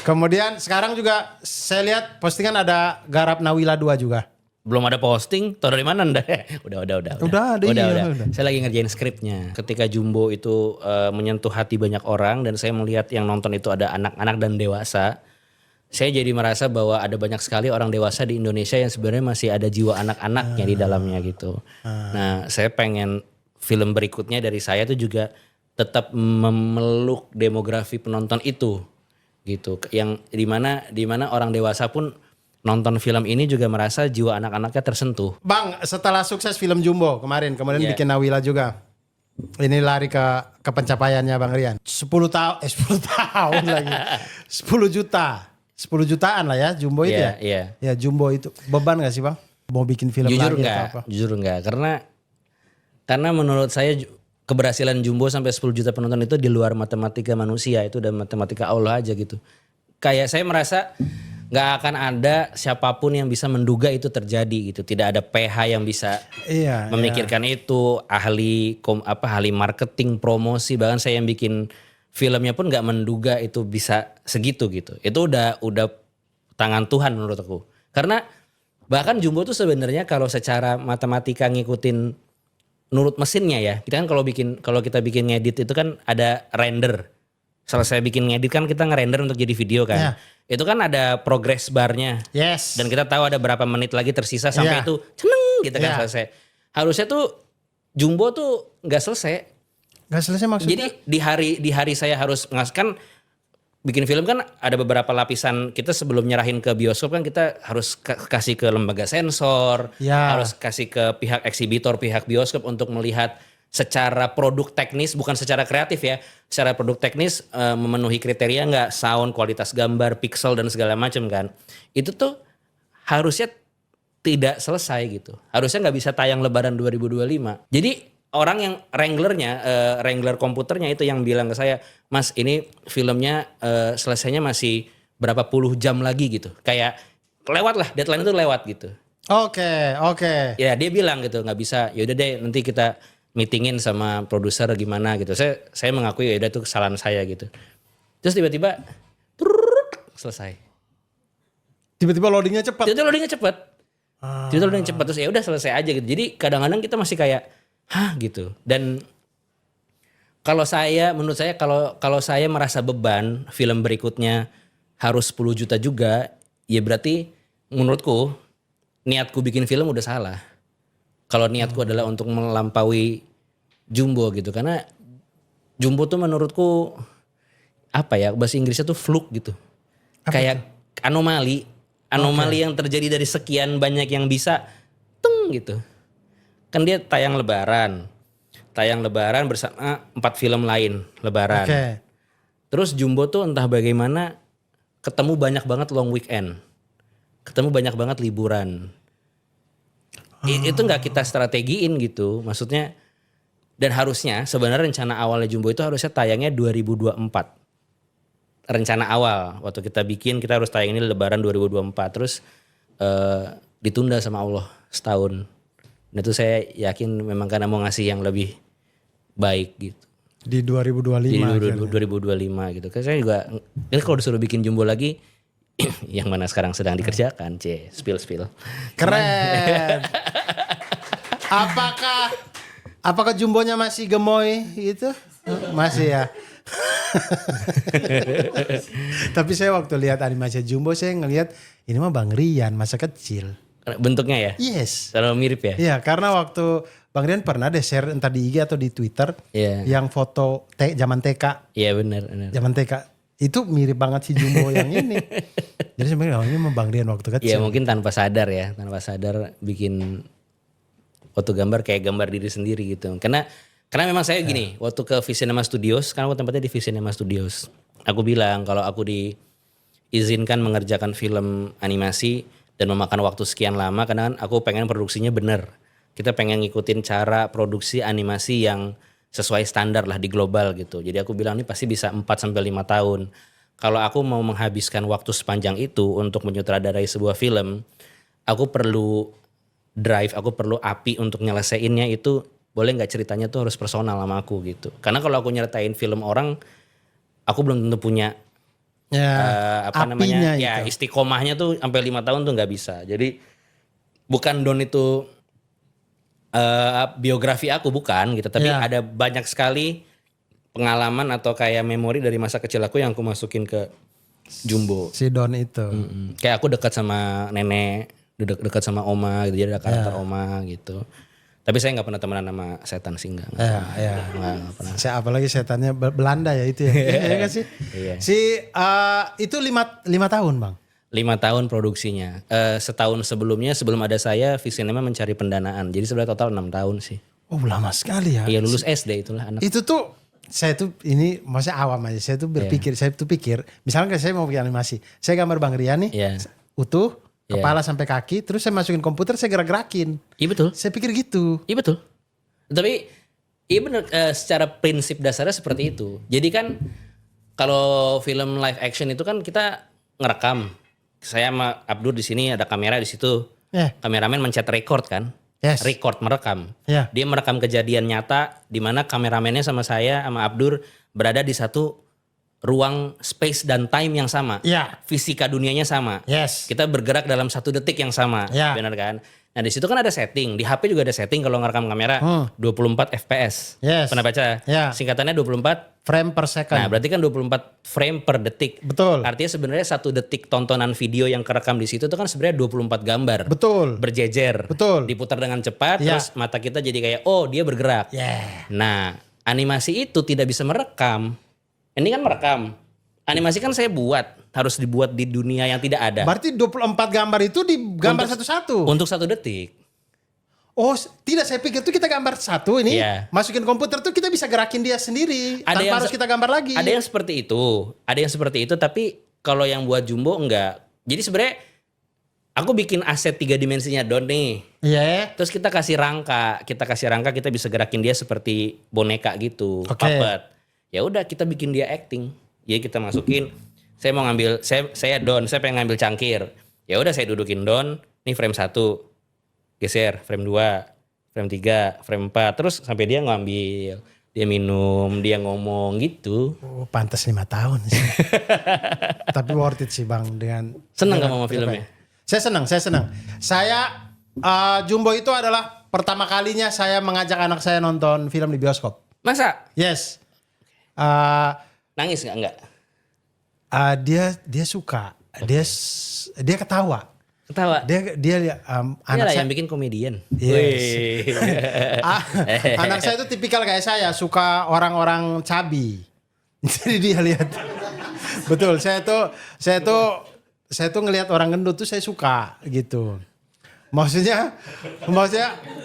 Kemudian sekarang juga saya lihat postingan ada Garap Nawila 2 juga. Belum ada posting, tau dari mana Anda? Udah. Udah. Saya lagi ngerjain skripnya. Ketika Jumbo itu menyentuh hati banyak orang dan saya melihat yang nonton itu ada anak-anak dan dewasa, saya jadi merasa bahwa ada banyak sekali orang dewasa di Indonesia yang sebenarnya masih ada jiwa anak-anaknya di dalamnya gitu. Nah, saya pengen film berikutnya dari saya itu juga tetap memeluk demografi penonton itu gitu. Yang dimana orang dewasa pun nonton film ini juga merasa jiwa anak-anaknya tersentuh. Bang, setelah sukses film Jumbo kemarin, kemudian Iya. bikin Nawila juga. Ini lari ke pencapaiannya Bang Rian. 10 tahun lagi. 10 juta. 10 jutaan lah ya Jumbo itu ya. Iya. Ya Jumbo itu beban gak sih Bang? Mau bikin film Jujur lagi enggak, atau apa? jujur enggak. Karena menurut saya keberhasilan Jumbo sampai 10 juta penonton itu di luar matematika manusia, itu udah matematika Allah aja gitu. Kayak saya merasa nggak akan ada siapapun yang bisa menduga itu terjadi gitu. Tidak ada PH yang bisa memikirkan itu, ahli marketing, promosi, bahkan saya yang bikin filmnya pun nggak menduga itu bisa segitu gitu. Itu udah tangan Tuhan menurut aku. Karena bahkan Jumbo tuh sebenarnya kalau secara matematika ngikutin nurut mesinnya ya. Kita kan kalau kita bikin ngedit itu kan ada render. Selesai bikin ngedit kan kita ngerender untuk jadi video kan. Itu kan ada progress barnya. Yes. Dan kita tahu ada berapa menit lagi tersisa sampai itu ceneng gitu kan selesai. Harusnya tuh Jumbo tuh nggak selesai. Nggak selesai maksudnya? Jadi di hari saya harus kan bikin film kan ada beberapa lapisan. Kita sebelum nyerahin ke bioskop kan kita harus kasih ke lembaga sensor, harus kasih ke pihak eksibitor, pihak bioskop untuk melihat secara produk teknis, bukan secara kreatif ya, secara produk teknis memenuhi kriteria nggak, sound, kualitas gambar, pixel dan segala macam kan. Itu tuh harusnya tidak selesai gitu. Harusnya nggak bisa tayang Lebaran 2025. Jadi orang yang wrangler komputernya itu yang bilang ke saya, Mas ini filmnya selesainya masih berapa puluh jam lagi gitu. Kayak lewat lah, deadline itu lewat gitu. Oke. Ya dia bilang gitu, nggak bisa, yaudah deh nanti kita meetingin sama produser gimana gitu. Saya mengakui ya udah itu kesalahan saya gitu. Terus tiba-tiba selesai. Tiba-tiba loadingnya cepat. Tiba-tiba loadingnya cepat terus ya udah selesai aja gitu. Jadi kadang-kadang kita masih kayak gitu. Dan menurut saya kalau saya merasa beban film berikutnya harus 10 juta juga, ya berarti menurutku niatku bikin film udah salah. Kalau niatku adalah untuk melampaui Jumbo gitu. Karena Jumbo tuh menurutku bahasa Inggrisnya tuh fluke gitu. Kayak anomali yang terjadi dari sekian banyak yang bisa gitu. Kan dia tayang lebaran bersama 4 film lain lebaran. Terus Jumbo tuh entah bagaimana ketemu banyak banget long weekend. Ketemu banyak banget liburan. Itu nggak kita strategiin gitu, maksudnya. Dan harusnya sebenarnya rencana awalnya Jumbo itu harusnya tayangnya 2024. Rencana awal waktu kita bikin kita harus tayang ini Lebaran 2024, terus ditunda sama Allah setahun. Dan itu saya yakin memang karena mau ngasih yang lebih baik gitu. Di 2025. Di 2025 gitu. Karena saya juga kalau disuruh bikin Jumbo lagi yang mana sekarang sedang dikerjakan, spill. Keren. Apakah Jumbonya masih gemoy gitu? Masih ya. Tapi saya waktu lihat animasi Jumbo saya ngelihat ini mah Bang Rian masa kecil. Bentuknya ya? Yes. Terlalu mirip ya? Iya, karena waktu Bang Rian pernah deh share entah di IG atau di Twitter yang foto zaman TK. Iya benar. Zaman TK. Itu mirip banget si Jumbo yang ini. Jadi sebenarnya ini memang Bang Rian waktu kecil. Ya mungkin tanpa sadar bikin foto gambar kayak gambar diri sendiri gitu. Karena memang saya gini, waktu ke Visinema Studios, kan aku tempatnya di Visinema Studios. Aku bilang kalau aku diizinkan mengerjakan film animasi dan memakan waktu sekian lama, karena kan aku pengen produksinya bener. Kita pengen ngikutin cara produksi animasi yang sesuai standar lah di global gitu. Jadi aku bilang ini pasti bisa 4-5 tahun. Kalau aku mau menghabiskan waktu sepanjang itu untuk menyutradarai sebuah film, aku perlu drive, aku perlu api untuk nyelesainnya itu. Boleh gak ceritanya tuh harus personal sama aku gitu. Karena kalau aku nyeritain film orang, aku belum tentu punya apa apinya namanya? Ya, itu. istiqomahnya tuh sampai 5 tahun tuh nggak bisa. Jadi bukan Don itu biografi aku bukan gitu, tapi Iya. ada banyak sekali pengalaman atau kayak memori dari masa kecil aku yang aku masukin ke Jumbo. Si Don itu. Kayak aku dekat sama nenek, dekat sama oma gitu, jadi ada karakter oma gitu. Tapi saya nggak pernah temenan sama setan sih enggak. Iya. Nggak pernah. Apalagi setannya Belanda ya itu ya. Iya kan sih? Iya. Itu 5 tahun bang. 5 tahun produksinya. Setahun sebelumnya sebelum ada saya, Visinema mencari pendanaan. Jadi sebenarnya total 6 tahun sih. Oh lama sekali ya. Iya lulus SD itulah anak. Itu tuh saya tuh ini maksudnya awam aja. Saya tuh berpikir, saya tuh pikir, misalnya saya mau bikin animasi, saya gambar Bang Rian nih, Iya. utuh, Iya. kepala sampai kaki, terus saya masukin komputer, saya gerak-gerakin. Iya betul. Saya pikir gitu. Iya betul. Tapi iya bener, secara prinsip dasarnya seperti itu. Jadi kan kalau film live action itu kan kita ngerekam. Saya sama Abdur di sini ada kamera di situ. Ya, Kameramen mencet record kan. yes. Record merekam. Ya. Dia merekam kejadian nyata di mana kameramennya sama saya sama Abdur berada di satu ruang space dan time yang sama. Ya. Fisika dunianya sama. Yes. Kita bergerak dalam 1 detik yang sama. Ya. Benar kan? Nah di situ kan ada setting. Di HP juga ada setting kalau ngerekam kamera 24 FPS. Yes. Pernah baca? Ya. Singkatannya 24. Frame per second. Nah berarti kan 24 frame per detik. Betul. Artinya sebenarnya 1 detik tontonan video yang kerekam di situ itu kan sebenarnya 24 gambar. Betul. Berjejer. Betul. Diputar dengan cepat Ya. terus mata kita jadi kayak oh dia bergerak. Yeah. Nah animasi itu tidak bisa merekam. Ini kan merekam. Animasi kan saya buat. Harus dibuat di dunia yang tidak ada. Berarti 24 gambar itu digambar satu-satu. Untuk 1 detik. Oh tidak, saya pikir tuh kita gambar satu ini, Iya. masukin komputer tuh kita bisa gerakin dia sendiri. Ada tanpa yang harus kita gambar lagi. Ada yang seperti itu. Ada yang seperti itu tapi kalau yang buat Jumbo enggak. Jadi sebenarnya aku bikin aset 3 dimensinya Don nih. Iya. Terus kita kasih rangka, kita bisa gerakin dia seperti boneka gitu, Oke. puppet. Ya udah kita bikin dia acting. Jadi kita masukin, saya mau ngambil, saya Don, saya pengen ngambil cangkir. Ya udah saya dudukin Don, nih frame 1, geser, frame 2, frame 3, frame 4, terus sampai dia ngambil, dia minum, dia ngomong gitu. Oh, pantas 5 tahun sih. Tapi worth it sih bang dengan. Seneng dengan kamu sama filmnya? Saya senang. Saya Jumbo itu adalah pertama kalinya saya mengajak anak saya nonton film di bioskop. Masa? Yes. Nangis nggak? Enggak. Dia suka. Dia ketawa. Ketawa. Dia Ini anak lah saya. yang bikin komedian. Yes. Wih. Anak saya itu tipikal kayak saya, suka orang-orang cabi. Jadi dia lihat. Betul, saya tuh ngelihat orang gendut tuh saya suka gitu. Maksudnya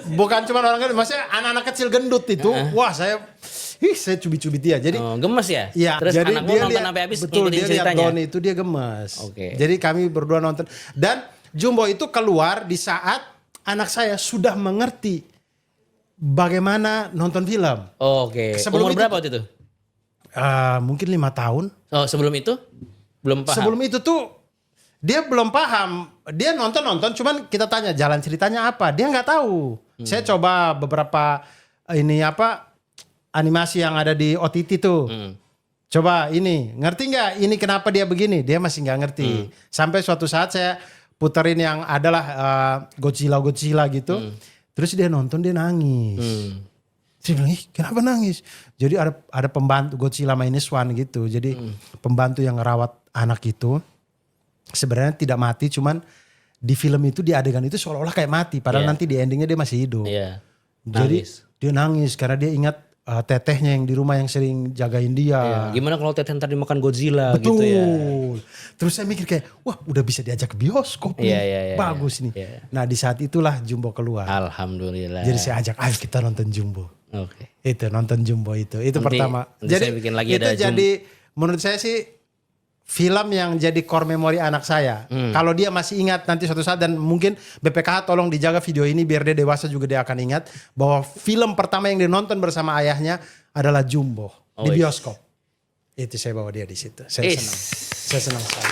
bukan cuma orang gendut, maksudnya anak-anak kecil gendut itu, wah saya cubit-cubit dia. Jadi Oh, gemes ya? iya, Terus jadi anak dia nonton lihat, sampai habis betul, ngikutin dia lihat ceritanya. Don itu dia gemes. Oke. Jadi kami berdua nonton dan Jumbo itu keluar di saat anak saya sudah mengerti bagaimana nonton film. Oh, oke. Sebelum Umur itu- berapa waktu itu? Mungkin 5 tahun. Oh, sebelum itu? Belum paham. Sebelum itu tuh dia belum paham. Dia nonton, cuman kita tanya jalan ceritanya apa. Dia nggak tahu. Saya coba beberapa animasi yang ada di OTT tuh. Coba ini, ngerti nggak? Ini kenapa dia begini? Dia masih nggak ngerti. Sampai suatu saat saya puterin yang adalah Godzilla gitu. Terus dia nonton, dia nangis. Saya bilang, ih kenapa nangis? Jadi ada pembantu Godzilla minus one gitu. Jadi pembantu yang ngerawat anak itu sebenarnya tidak mati, cuman di film itu di adegan itu seolah-olah kayak mati. Padahal Iya. nanti di endingnya dia masih hidup. Iya. Jadi Nangis. dia nangis karena dia ingat tetehnya yang di rumah yang sering jagain dia. Iya. Gimana kalau teteh ntar dimakan Godzilla Betul. gitu ya? Terus saya mikir kayak, wah udah bisa diajak ke bioskop nih. Iya, Bagus nih. iya. Nah di saat itulah Jumbo keluar. Alhamdulillah. Jadi saya ajak, ayo kita nonton Jumbo. Oke. Itu nonton Jumbo itu pertama. nanti saya bikin lagi itu ada jadi menurut saya sih film yang jadi core memory anak saya. Kalau dia masih ingat nanti suatu saat, dan mungkin BPKH tolong dijaga video ini biar dia dewasa juga dia akan ingat bahwa film pertama yang dia nonton bersama ayahnya adalah Jumbo di Oh, bioskop. Itu saya bawa dia di situ. Saya senang. Saya senang sekali.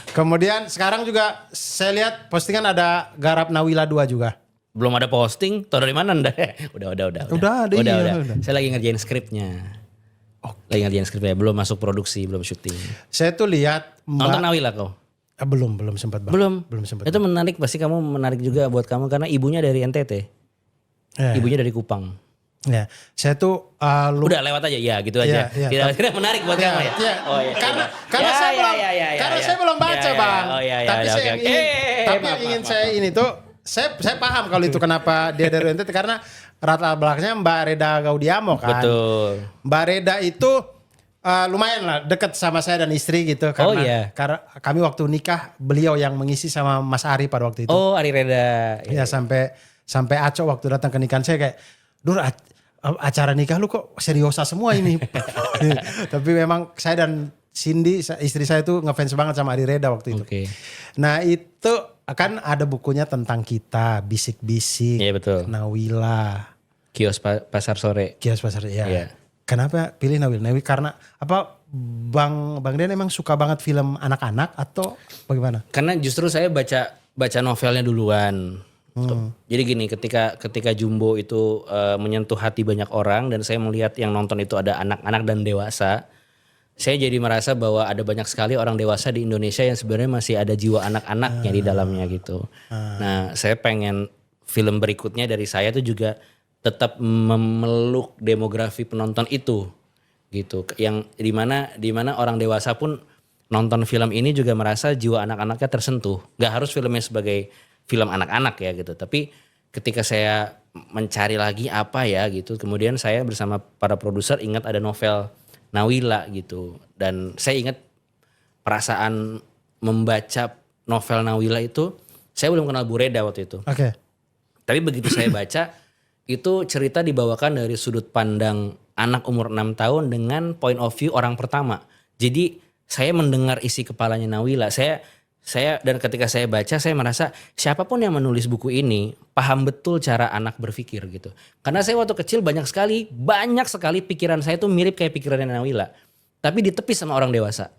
Kemudian sekarang juga saya lihat postingan ada Garap Nawila 2 juga. Belum ada posting, tau dari mana Anda? Udah. Udah ada, iya, udah. Saya lagi ngerjain skripnya. Lagi ngerjain skripnya, belum masuk produksi, belum syuting. Saya tuh lihat Nonton Nawila kau? belum sempat Bang. Belum sempat. Itu menarik, pasti kamu menarik juga buat kamu karena ibunya dari NTT. Ya. Ibunya dari Kupang. Ya, saya tuh Udah lewat aja ya gitu aja. Iya. Tidak menarik buat kamu ya. Iya. Oh iya. Karena saya belum baca, Bang. Tapi yang ingin saya ini tuh saya paham kalau itu kenapa dia dari NTT karena latar belakangnya Mbak Reda Gaudiamo kan. Betul. Mbak Reda itu lumayan lah dekat sama saya dan istri gitu karena kami waktu nikah beliau yang mengisi sama Mas Ari pada waktu itu. Oh, Ari Reda. Ya sampai Aco waktu datang ke nikahan saya kayak, "Dur, acara nikah lu kok seriosa semua ini." Tapi memang saya dan Cindy istri saya tuh ngefans banget sama Ari Reda waktu itu. Oke. Nah, itu kan ada bukunya tentang kita, bisik-bisik. Iya betul. Nawila. Kios Pasar Sore. Kios Pasar ya. Iya. Kenapa pilih Nawila? Nawila karena apa? Bang Dian emang suka banget film anak-anak atau bagaimana? Karena justru saya baca novelnya duluan. Jadi gini, ketika Jumbo itu menyentuh hati banyak orang dan saya melihat yang nonton itu ada anak-anak dan dewasa, saya jadi merasa bahwa ada banyak sekali orang dewasa di Indonesia yang sebenarnya masih ada jiwa anak-anaknya di dalamnya gitu. Nah, saya pengen film berikutnya dari saya tuh juga tetap memeluk demografi penonton itu gitu. Yang dimana orang dewasa pun nonton film ini juga merasa jiwa anak-anaknya tersentuh. Gak harus filmnya sebagai film anak-anak ya gitu. Tapi ketika saya mencari lagi apa ya gitu, kemudian saya bersama para produser ingat ada novel Nawila gitu. Dan saya ingat perasaan membaca novel Nawila itu, saya belum kenal Bu Reda waktu itu. Oke. Tapi begitu saya baca, itu cerita dibawakan dari sudut pandang anak umur 6 tahun dengan point of view orang pertama. Jadi saya mendengar isi kepalanya Nawila. Saya dan ketika saya baca saya merasa siapapun yang menulis buku ini paham betul cara anak berpikir gitu. Karena saya waktu kecil banyak sekali pikiran saya tuh mirip kayak pikirannya Nawila. Tapi ditepis sama orang dewasa.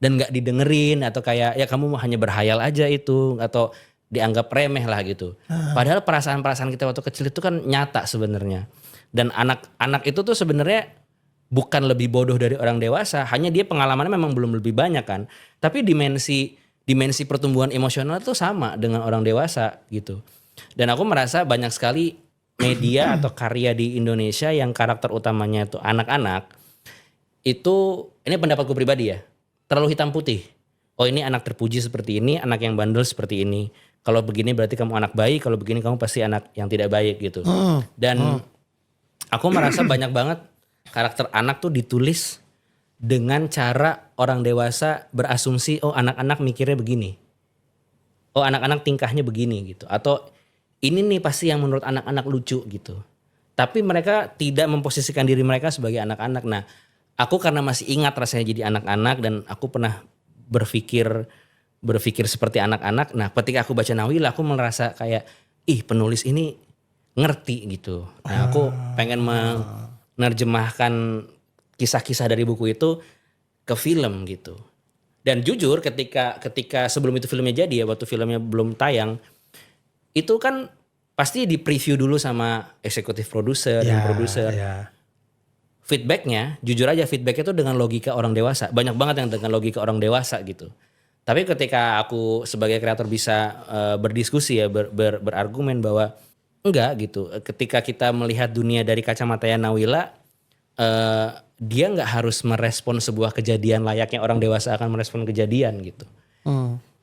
Dan gak didengerin atau kayak ya kamu hanya berhayal aja itu atau dianggap remeh lah gitu. Padahal perasaan-perasaan kita waktu kecil itu kan nyata sebenarnya. Dan anak-anak itu tuh sebenarnya bukan lebih bodoh dari orang dewasa, hanya dia pengalamannya memang belum lebih banyak kan. Tapi dimensi pertumbuhan emosional itu sama dengan orang dewasa gitu. Dan aku merasa banyak sekali media atau karya di Indonesia yang karakter utamanya itu anak-anak, itu ini pendapatku pribadi ya, terlalu hitam putih. Oh ini anak terpuji seperti ini, anak yang bandel seperti ini. Kalau begini berarti kamu anak baik, kalau begini kamu pasti anak yang tidak baik gitu. Dan aku merasa banyak banget karakter anak tuh ditulis dengan cara orang dewasa berasumsi, oh anak-anak mikirnya begini. Oh anak-anak tingkahnya begini gitu. Atau ini nih pasti yang menurut anak-anak lucu gitu. Tapi mereka tidak memposisikan diri mereka sebagai anak-anak. Nah aku karena masih ingat rasanya jadi anak-anak dan aku pernah berpikir seperti anak-anak. Nah ketika aku baca Nawila aku merasa kayak penulis ini ngerti gitu. Nah aku pengen menerjemahkan kisah-kisah dari buku itu ke film gitu. Dan jujur ketika sebelum itu filmnya jadi ya, waktu filmnya belum tayang, itu kan pasti di preview dulu sama eksekutif produser dan produser. Feedbacknya, jujur aja feedbacknya itu dengan logika orang dewasa. Banyak banget yang dengan logika orang dewasa gitu. Tapi ketika aku sebagai kreator bisa berdiskusi ya, berargumen bahwa enggak gitu. Ketika kita melihat dunia dari kacamata Nawila, dia nggak harus merespon sebuah kejadian layaknya orang dewasa akan merespon kejadian gitu.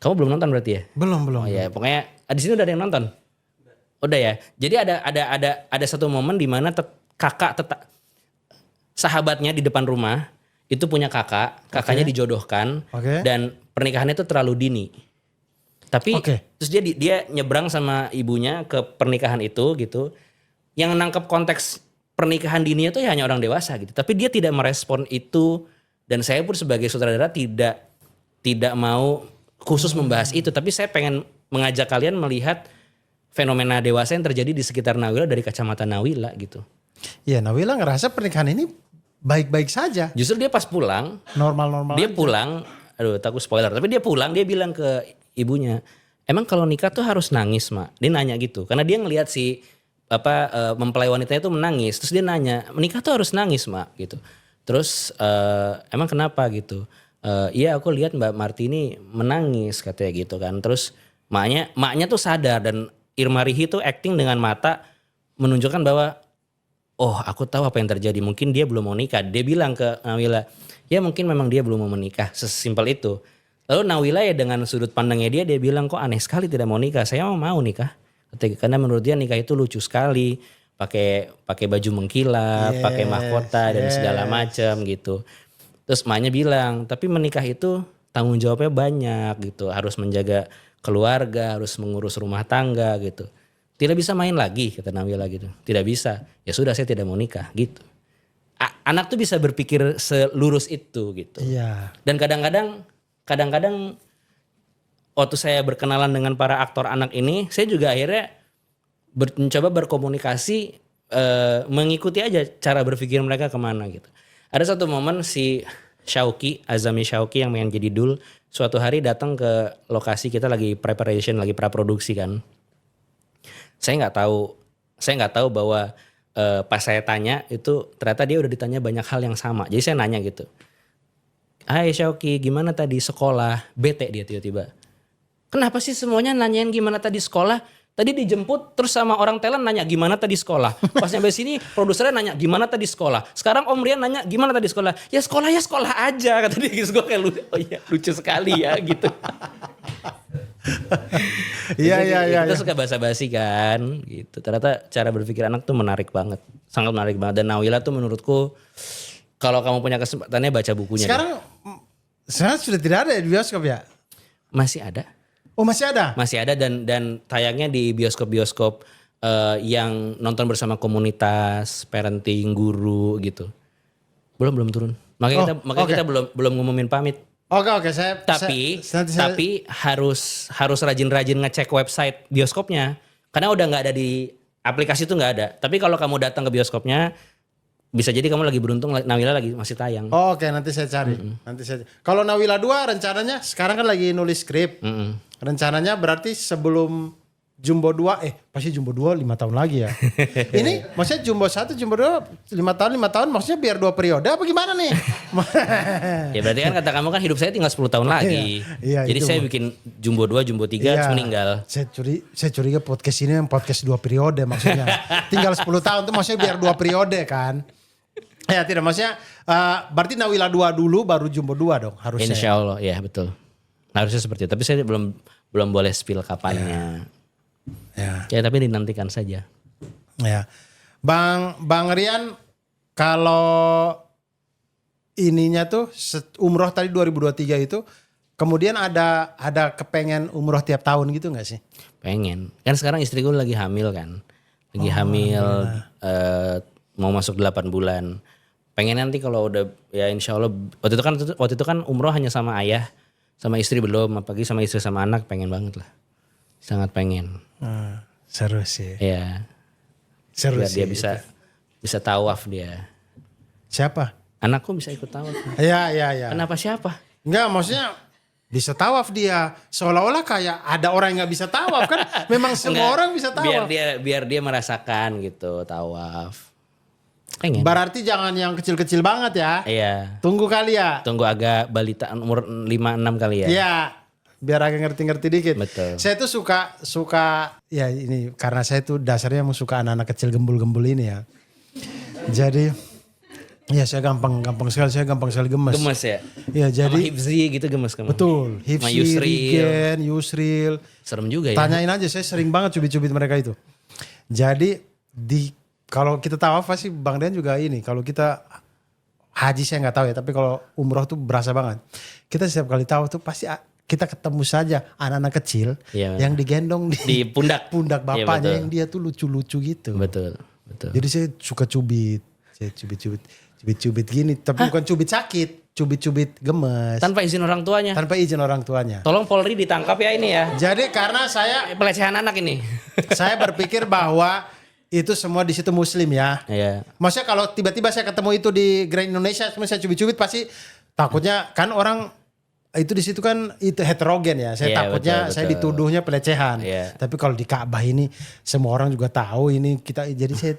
Kamu belum nonton berarti ya? Belum. Oh ya, pokoknya di sini udah ada yang nonton. Udah ya. Jadi ada satu momen di mana sahabatnya di depan rumah itu punya kakaknya dijodohkan dan pernikahannya itu terlalu dini. Tapi terus dia nyebrang sama ibunya ke pernikahan itu gitu. Yang nangkep konteks pernikahan dini itu ya hanya orang dewasa gitu. Tapi dia tidak merespon itu dan saya pun sebagai sutradara tidak mau khusus membahas itu. Tapi saya pengen mengajak kalian melihat fenomena dewasa yang terjadi di sekitar Nawila dari kacamata Nawila gitu. Iya, Nawila ngerasa pernikahan ini baik-baik saja. Justru dia pas pulang, normal-normal. Dia aja. Pulang, takut spoiler. Tapi dia pulang, dia bilang ke ibunya, emang kalau nikah tuh harus nangis, Mak. Dia nanya gitu, karena dia ngelihat mempelai wanitanya itu menangis. Terus dia nanya, menikah tuh harus nangis, Mak, gitu. Terus emang kenapa gitu? Iya aku lihat Mbak Martini menangis katanya gitu kan. Terus maknya tuh sadar dan Irma Rihi tuh acting dengan mata menunjukkan bahwa oh aku tahu apa yang terjadi. Mungkin dia belum mau nikah. Dia bilang ke Nawila, ya mungkin memang dia belum mau menikah. Sesimpel itu. Lalu Nawila ya dengan sudut pandangnya dia bilang kok aneh sekali tidak mau nikah. Saya mau nikah. Karena menurut dia nikah itu lucu sekali. Pakai baju mengkilap, pakai mahkota dan segala macam gitu. Terus emaknya bilang, tapi menikah itu tanggung jawabnya banyak gitu. Harus menjaga keluarga, harus mengurus rumah tangga gitu. Tidak bisa main lagi kata Nawila gitu. Tidak bisa. Ya sudah saya tidak mau nikah gitu. Anak tuh bisa berpikir selurus itu gitu. Iya. Dan kadang-kadang waktu saya berkenalan dengan para aktor anak ini, saya juga akhirnya mencoba berkomunikasi, mengikuti aja cara berpikir mereka kemana gitu. Ada satu momen si Azami Syauqi yang main jadi Dul, suatu hari datang ke lokasi kita lagi preparation, lagi praproduksi kan. Saya nggak tahu bahwa pas saya tanya itu ternyata dia udah ditanya banyak hal yang sama. Jadi saya nanya gitu. Hai Syauqi, gimana tadi sekolah? Bete dia tiba-tiba. Kenapa sih semuanya nanyain gimana tadi sekolah? Tadi dijemput terus sama orang talent nanya gimana tadi sekolah. Pas nyampe sini produsernya nanya gimana tadi sekolah. Sekarang Om Rian nanya gimana tadi sekolah. Ya sekolah aja kata dia gitu. Gue kayak oh iya lucu sekali ya gitu. Iya. Kita suka basa-basi kan gitu. Ternyata cara berpikir anak tuh menarik banget. Sangat menarik banget. Dan Nawila tuh menurutku kalau kamu punya kesempatannya baca bukunya. Sekarang sudah tidak ada di bioskop ya? Masih ada. Oh masih ada? Masih ada dan tayangnya di bioskop-bioskop yang nonton bersama komunitas, parenting, guru gitu. Belum turun. Makanya kita belum ngumumin pamit. Oke. Tapi harus rajin-rajin ngecek website bioskopnya. Karena udah nggak ada di aplikasi itu nggak ada. Tapi kalau kamu datang ke bioskopnya, bisa jadi kamu lagi beruntung Nawila lagi masih tayang. Oke, nanti saya cari. Kalau Nawila 2 rencananya sekarang kan lagi nulis skrip. Rencananya berarti sebelum Jumbo 2 pasti Jumbo 2 5 tahun lagi ya. Ini maksudnya Jumbo 1, Jumbo 2 5 tahun maksudnya biar 2 periode apa gimana nih? Ya berarti kan kata kamu kan hidup saya tinggal 10 tahun lagi. Iya, jadi saya bikin Jumbo 2, Jumbo 3 terus meninggal. Saya curiga podcast ini podcast 2 periode maksudnya. Tinggal 10 tahun tuh maksudnya biar 2 periode kan. Ya tidak maksudnya berarti Nawila 2 dulu baru Jumbo 2 dong harusnya. Insya Allah ya betul. Harusnya seperti itu. Tapi saya belum boleh spill kapannya. Ya tapi dinantikan saja. Ya. Bang Rian kalau ininya tuh umroh tadi 2023 itu kemudian ada kepengen umroh tiap tahun gitu gak sih? Pengen. Kan sekarang istriku lagi hamil kan. Lagi hamil mau masuk 8 bulan. Pengen nanti kalau udah ya insya Allah waktu itu kan umroh hanya sama ayah sama istri belum, apalagi sama istri sama anak pengen banget lah. Sangat pengen. Seru sih. Iya. Seru biar sih. Dia bisa tawaf dia. Siapa? Anakku bisa ikut tawaf. Iya. Kenapa siapa? Enggak, maksudnya bisa tawaf dia. Seolah-olah kayak ada orang yang gak bisa tawaf kan. Memang semua orang bisa tawaf. Biar dia merasakan gitu tawaf. Pengen. Berarti jangan yang kecil-kecil banget ya. Iya. Tunggu kali ya. Tunggu agak balita umur 5-6 kali ya. Iya. Biar agak ngerti-ngerti dikit. Betul. Saya tuh suka ya ini karena saya tuh dasarnya mau suka anak-anak kecil gembul-gembul ini ya. Jadi ya saya gampang sekali gemes. Gemes ya? Iya jadi. Sama Hifzi gitu gemes kamu? Betul. Hifzi, Rigen, Yusril. Serem juga ya. Tanyain aja, saya sering banget cubit-cubit mereka itu. Jadi kalau kita tawaf pasti Bang Dian juga ini. Kalau kita haji saya nggak tahu ya, tapi kalau umroh tuh berasa banget. Kita setiap kali tawaf tuh pasti kita ketemu saja anak-anak kecil yang digendong di pundak bapaknya ya, yang dia tuh lucu-lucu gitu. Betul. Jadi saya suka cubit. Saya cubit gini, tapi bukan cubit sakit, cubit gemes. Tanpa izin orang tuanya. Tolong Polri ditangkap ya ini ya. Jadi karena saya pelecehan anak ini. Saya berpikir bahwa itu semua di situ muslim ya. Iya. Maksudnya kalau tiba-tiba saya ketemu itu di Grand Indonesia, semua saya cubit-cubit pasti takutnya kan orang itu di situ kan itu heterogen ya. Saya Iya, takutnya betul, saya betul. dituduhnya pelecehan. Iya. Tapi kalau di Ka'bah ini semua orang juga tahu ini kita, jadi saya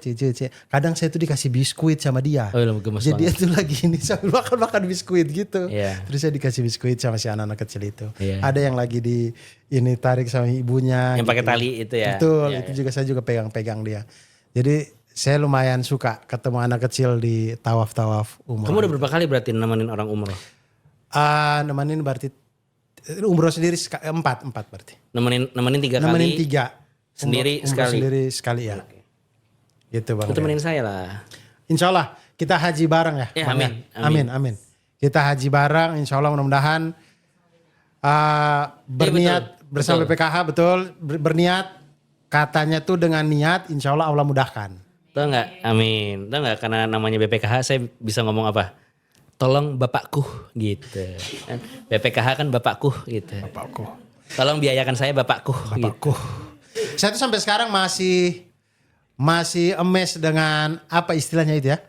kadang saya tuh dikasih biskuit sama dia. Oh, iya, gemes Jadi dia banget. tuh lagi ini sambil makan biskuit gitu. Iya. Terus saya dikasih biskuit sama si anak-anak kecil itu. Iya. Ada yang lagi di ini tarik sama ibunya. Yang pakai gitu. tali itu ya. Betul, Iya, itu juga saya juga pegang-pegang dia. Jadi saya lumayan suka ketemu anak kecil di tawaf-tawaf umroh. Kamu udah berapa kali berarti nemenin orang umroh? Nemenin berarti umroh sendiri 4 berarti. Nemenin 3 Nemenin kali. 3. Sendiri sekali? Sendiri sekali ya. Gitu Bang. Itu temenin saya lah. Insya Allah kita haji bareng ya. Ya, Bang, amin, ya? Amin. Kita haji bareng insya Allah mudah-mudahan berniat betul, bersama betul. BPKH betul. Berniat katanya tuh dengan niat insya Allah Allah mudahkan. Tahu nggak? Amin. Tahu nggak? Karena namanya BPKH saya bisa ngomong apa? Tolong bapakku gitu. BPKH kan bapakku gitu. Bapakku. Tolong biayakan saya bapakku. Gitu. Bapakku. Saya tuh sampai sekarang masih emes dengan apa istilahnya itu ya?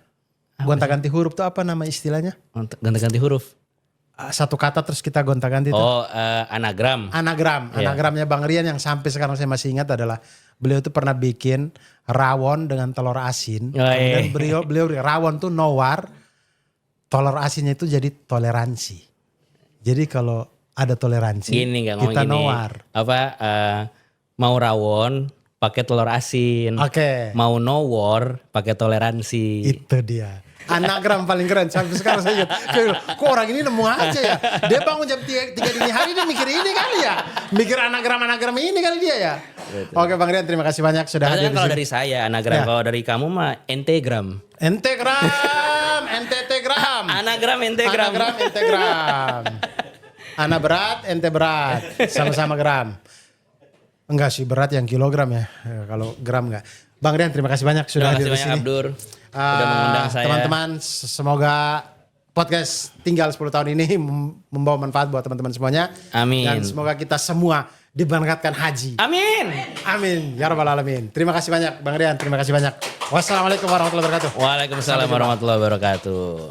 Gonta-ganti huruf tuh apa nama istilahnya? Ganti-ganti huruf. Satu kata terus kita gonta-ganti tuh. Oh, anagram. Anagram. Iya. Anagramnya Bang Rian yang sampai sekarang saya masih ingat adalah beliau tuh pernah bikin rawon dengan telur asin. Oh, iya. Kemudian beliau rawon tuh nowar, telur asinnya itu jadi toleransi. Jadi kalau ada toleransi, Gini nggak ngomong kita gini. nowar. Apa mau rawon pakai telur asin. Oke. Mau nowor pakai toleransi. Itu dia. Anagram paling keren sampai sekarang saya ingat. Kok orang ini nemu aja ya. Dia bangun jam 3 dini hari dia mikir ini kali ya. Mikir anagram ini kali dia ya. Betul. Oke Bang Rian terima kasih banyak sudah Tapi hadir kan di kalau sini. dari saya anagram, Ya. kalau dari kamu mah entegram. Entegram, NTT-gram. Anagram entegram. Anagram, entegram. Ana berat, ente berat. Sama-sama gram. Enggak sih berat yang kilogram ya. Kalau gram enggak. Bang Rian terima kasih banyak sudah Terima hadir kasih di banyak sini. Abdur. Udah mengundang saya. Teman-teman semoga podcast tinggal 10 tahun ini membawa manfaat buat teman-teman semuanya. Amin. Dan semoga kita semua diberkatkan haji. Amin. Amin. Ya Rabbal Alamin. Terima kasih banyak Bang Rian. Terima kasih banyak. Wassalamualaikum warahmatullahi wabarakatuh. Waalaikumsalam warahmatullahi wabarakatuh.